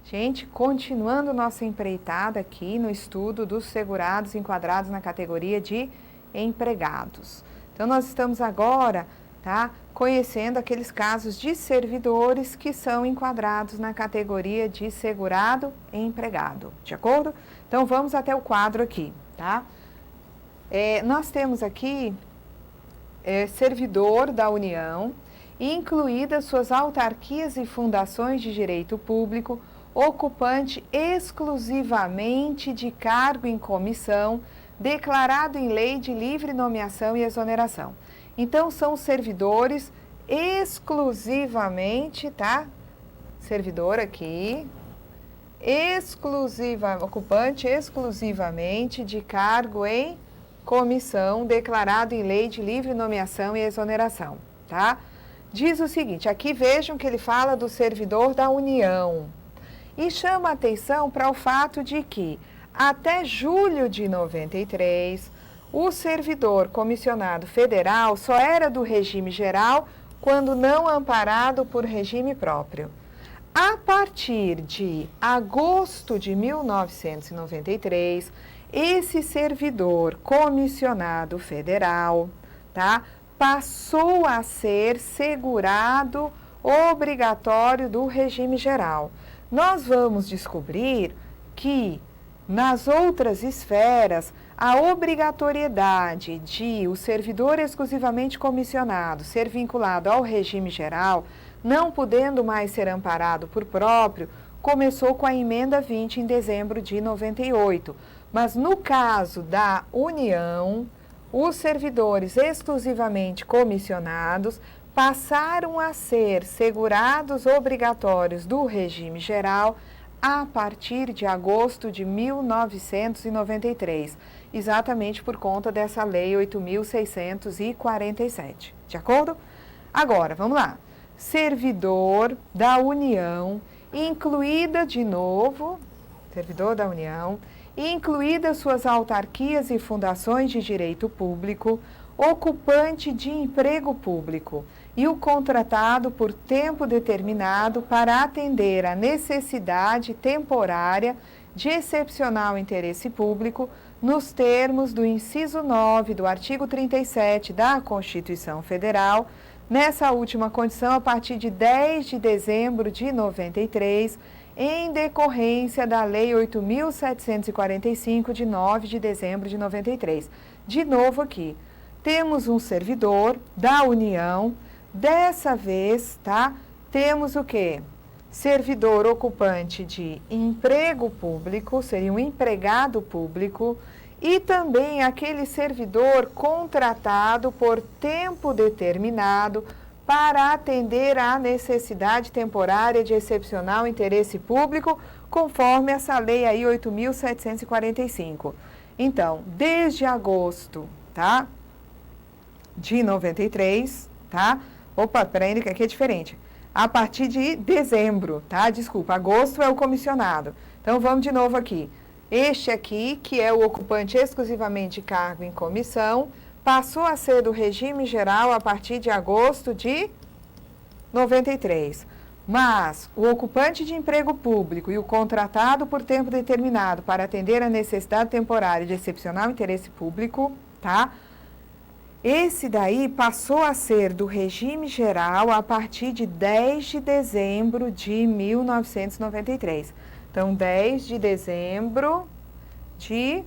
Gente, continuando nossa empreitada aqui no estudo dos segurados enquadrados na categoria de empregados. Então, nós estamos agora, conhecendo aqueles casos de servidores que são enquadrados na categoria de segurado e empregado, de acordo? Então, vamos até o quadro aqui, tá? Nós temos aqui servidor da União, incluídas suas autarquias e fundações de direito público, ocupante exclusivamente de cargo em comissão, declarado em lei de livre nomeação e exoneração. Então, são servidores exclusivamente, Servidor aqui, ocupante exclusivamente de cargo em comissão, declarado em lei de livre nomeação e exoneração, Diz o seguinte, aqui vejam que ele fala do servidor da União. E chama a atenção para o fato de que, até julho de 93, o servidor comissionado federal só era do regime geral quando não amparado por regime próprio. A partir de agosto de 1993, esse servidor comissionado federal, passou a ser segurado obrigatório do regime geral. Nós vamos descobrir que, nas outras esferas, a obrigatoriedade de o servidor exclusivamente comissionado ser vinculado ao regime geral, não podendo mais ser amparado por próprio, começou com a emenda 20 em dezembro de 98. Mas no caso da União, os servidores exclusivamente comissionados passaram a ser segurados obrigatórios do regime geral a partir de agosto de 1993, exatamente por conta dessa Lei 8.647, de acordo? Agora, vamos lá. Servidor da União, incluída de novo, servidor da União, incluídas suas autarquias e fundações de direito público, ocupante de emprego público e o contratado por tempo determinado para atender à necessidade temporária de excepcional interesse público nos termos do inciso 9 do artigo 37 da Constituição Federal, nessa última condição a partir de 10 de dezembro de 93, em decorrência da Lei 8.745, de 9 de dezembro de 93. De novo aqui, temos um servidor da União, dessa vez, temos o quê? Servidor ocupante de emprego público, seria um empregado público, e também aquele servidor contratado por tempo determinado para atender à necessidade temporária de excepcional interesse público, conforme essa lei aí 8.745. Então, desde agosto, de 93, Opa, peraí, que aqui é diferente. A partir de dezembro, Desculpa, agosto é o comissionado. Então, vamos de novo aqui. Este aqui, que é o ocupante exclusivamente de cargo em comissão, passou a ser do regime geral a partir de agosto de 93. Mas o ocupante de emprego público e o contratado por tempo determinado para atender a necessidade temporária de excepcional interesse público, Esse daí passou a ser do regime geral a partir de 10 de dezembro de 1993. Então, 10 de dezembro de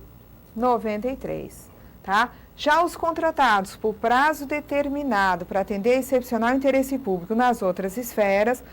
93, Já os contratados por prazo determinado para atender excepcional interesse público nas outras esferas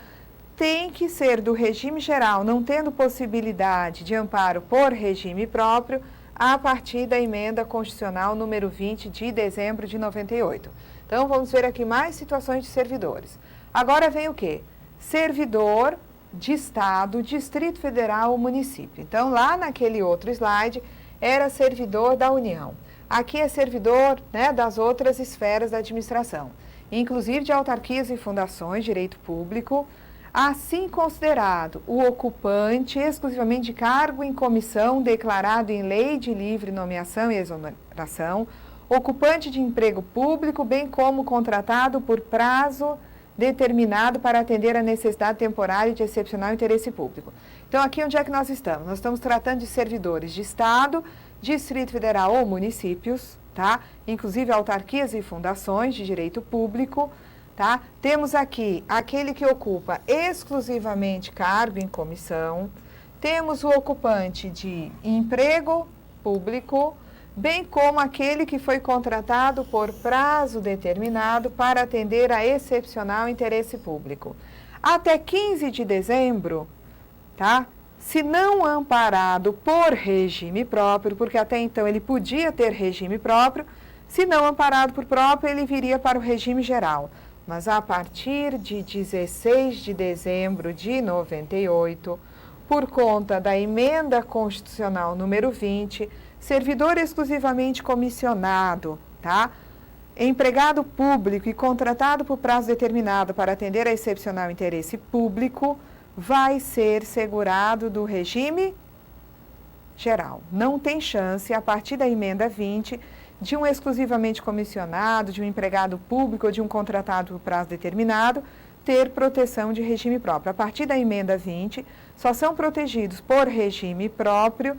têm que ser do regime geral, não tendo possibilidade de amparo por regime próprio, a partir da emenda constitucional número 20 de dezembro de 98. Então, vamos ver aqui mais situações de servidores. Agora vem o quê? Servidor de Estado, Distrito Federal ou município. Então, lá naquele outro slide, era servidor da União. Aqui é servidor das outras esferas da administração, inclusive de autarquias e fundações, direito público, assim considerado o ocupante exclusivamente de cargo em comissão declarado em lei de livre nomeação e exoneração, ocupante de emprego público, bem como contratado por prazo determinado para atender a necessidade temporária de excepcional interesse público. Então, aqui onde é que nós estamos? Nós estamos tratando de servidores de Estado, Distrito Federal ou municípios, tá? Inclusive autarquias e fundações de direito público, tá? Temos aqui aquele que ocupa exclusivamente cargo em comissão, temos o ocupante de emprego público, bem como aquele que foi contratado por prazo determinado para atender a excepcional interesse público. Até 15 de dezembro, tá? Se não amparado por regime próprio, porque até então ele podia ter regime próprio, se não amparado por próprio, ele viria para o regime geral. Mas a partir de 16 de dezembro de 98, por conta da emenda constitucional número 20, servidor exclusivamente comissionado, tá? Empregado público e contratado por prazo determinado para atender a excepcional interesse público, vai ser segurado do regime geral. Não tem chance, a partir da emenda 20, de um exclusivamente comissionado, de um empregado público ou de um contratado por prazo determinado, ter proteção de regime próprio. A partir da emenda 20, só são protegidos por regime próprio,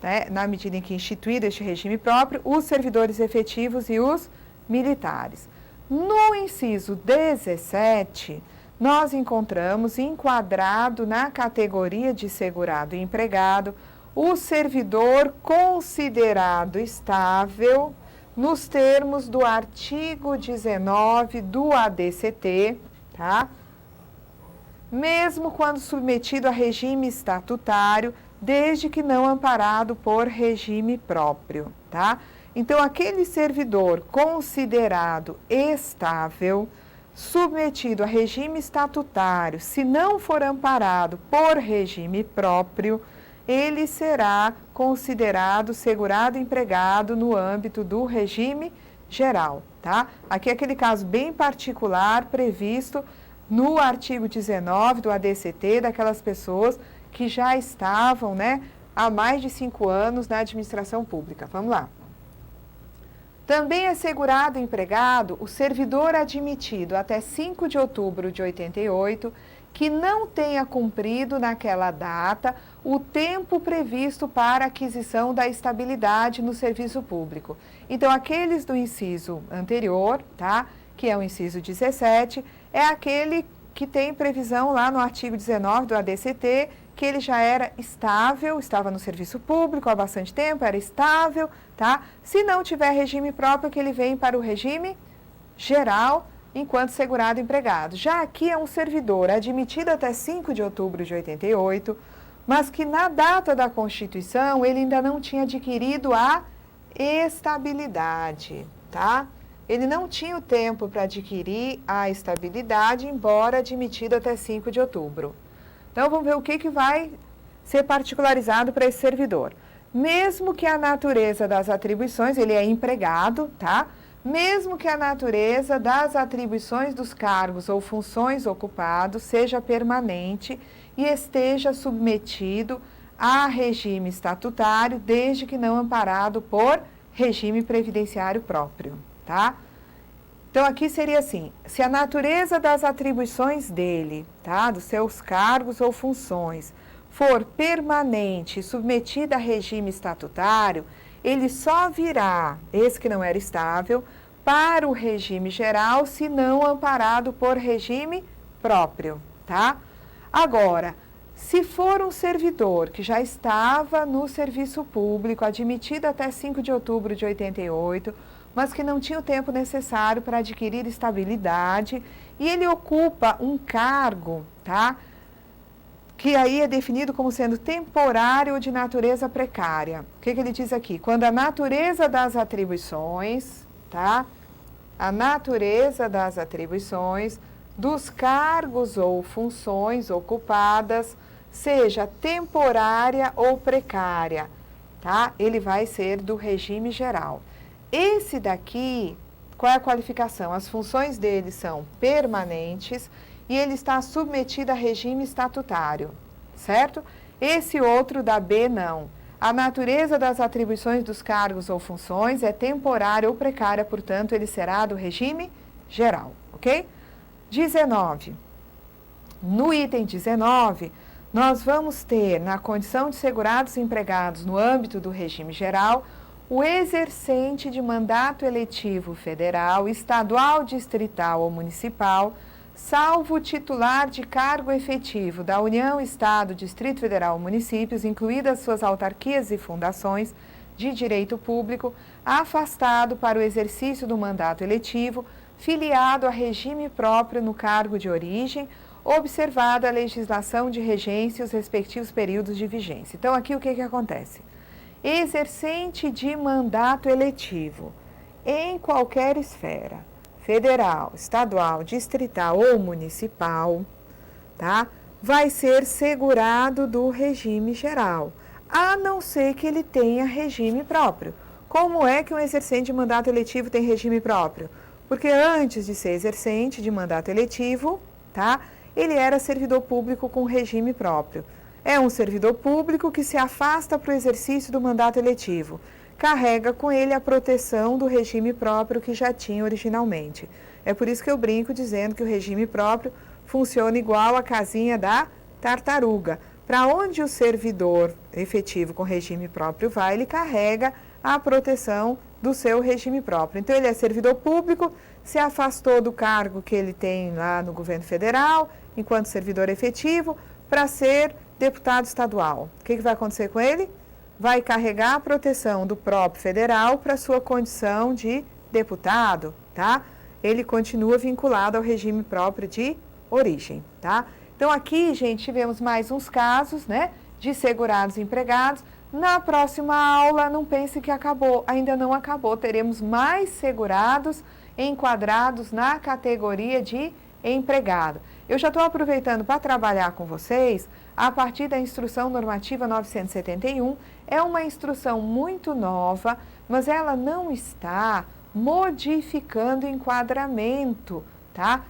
né, na medida em que instituído este regime próprio, os servidores efetivos e os militares. No inciso 17, nós encontramos enquadrado na categoria de segurado e empregado o servidor considerado estável nos termos do artigo 19 do ADCT, tá? Mesmo quando submetido a regime estatutário, desde que não amparado por regime próprio, tá? Então, aquele servidor considerado estável, submetido a regime estatutário, se não for amparado por regime próprio, ele será considerado segurado empregado no âmbito do regime geral, tá? Aqui é aquele caso bem particular previsto no artigo 19 do ADCT, daquelas pessoas que já estavam, né, há mais de 5 anos na administração pública. Vamos lá. Também é segurado empregado o servidor admitido até 5 de outubro de 88, que não tenha cumprido naquela data o tempo previsto para aquisição da estabilidade no serviço público. Então, aqueles do inciso anterior, tá, que é o inciso 17, é aquele que tem previsão lá no artigo 19 do ADCT, que ele já era estável, estava no serviço público há bastante tempo, era estável, tá? Se não tiver regime próprio, que ele vem para o regime geral, enquanto segurado empregado. Já aqui é um servidor admitido até 5 de outubro de 88, mas que na data da Constituição ele ainda não tinha adquirido a estabilidade, tá? Ele não tinha o tempo para adquirir a estabilidade, embora admitido até 5 de outubro. Então, vamos ver o que vai ser particularizado para esse servidor. Mesmo que a natureza das atribuições, ele é empregado, tá? Mesmo que a natureza das atribuições dos cargos ou funções ocupados seja permanente e esteja submetido a regime estatutário, desde que não amparado por regime previdenciário próprio, tá? Então, aqui seria assim, se a natureza das atribuições dele, tá, dos seus cargos ou funções, for permanente e submetida a regime estatutário, ele só virá, esse que não era estável, para o regime geral, se não amparado por regime próprio, tá? Agora, se for um servidor que já estava no serviço público, admitido até 5 de outubro de 88, mas que não tinha o tempo necessário para adquirir estabilidade, e ele ocupa um cargo, tá? Que aí é definido como sendo temporário ou de natureza precária. O que ele diz aqui? Quando a natureza das atribuições, tá? A natureza das atribuições dos cargos ou funções ocupadas, seja temporária ou precária, tá? Ele vai ser do regime geral. Esse daqui, qual é a qualificação? As funções dele são permanentes e ele está submetido a regime estatutário, certo? Esse outro da B, não. A natureza das atribuições dos cargos ou funções é temporária ou precária, portanto, ele será do regime geral, ok? 19. No item 19, nós vamos ter, na condição de segurados empregados no âmbito do regime geral, o exercente de mandato eletivo federal, estadual, distrital ou municipal, salvo o titular de cargo efetivo da União, Estado, Distrito Federal ou municípios, incluídas suas autarquias e fundações de direito público, afastado para o exercício do mandato eletivo, filiado a regime próprio no cargo de origem, observada a legislação de regência e os respectivos períodos de vigência. Então, aqui o que acontece? Exercente de mandato eletivo em qualquer esfera, federal, estadual, distrital ou municipal, tá? Vai ser segurado do regime geral, a não ser que ele tenha regime próprio. Como é que um exercente de mandato eletivo tem regime próprio? Porque antes de ser exercente de mandato eletivo, tá? Ele era servidor público com regime próprio. É um servidor público que se afasta para o exercício do mandato eletivo. Carrega com ele a proteção do regime próprio que já tinha originalmente. É por isso que eu brinco dizendo que o regime próprio funciona igual a casinha da tartaruga. Para onde o servidor efetivo com regime próprio vai, ele carrega a proteção do seu regime próprio. Então, ele é servidor público, se afastou do cargo que ele tem lá no governo federal, enquanto servidor efetivo, para ser deputado estadual. O que vai acontecer com ele? Vai carregar a proteção do próprio federal para sua condição de deputado, tá? Ele continua vinculado ao regime próprio de origem, tá? Então, aqui, gente, tivemos mais uns casos, né, de segurados empregados. Na próxima aula, não pense que acabou, ainda não acabou. Teremos mais segurados enquadrados na categoria de empregado. Eu já estou aproveitando para trabalhar com vocês a partir da Instrução Normativa 971. É uma instrução muito nova, mas ela não está modificando o enquadramento, tá?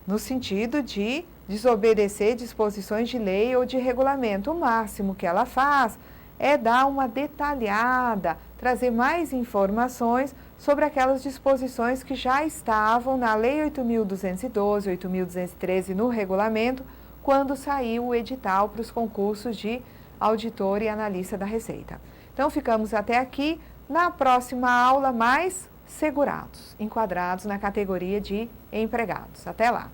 No sentido de desobedecer disposições de lei ou de regulamento. O máximo que ela faz é dar uma detalhada, trazer mais informações sobre aquelas disposições que já estavam na Lei 8.212, 8.213 no regulamento, quando saiu o edital para os concursos de auditor e analista da Receita. Então, ficamos até aqui. Na próxima aula, mais segurados, enquadrados na categoria de empregados. Até lá!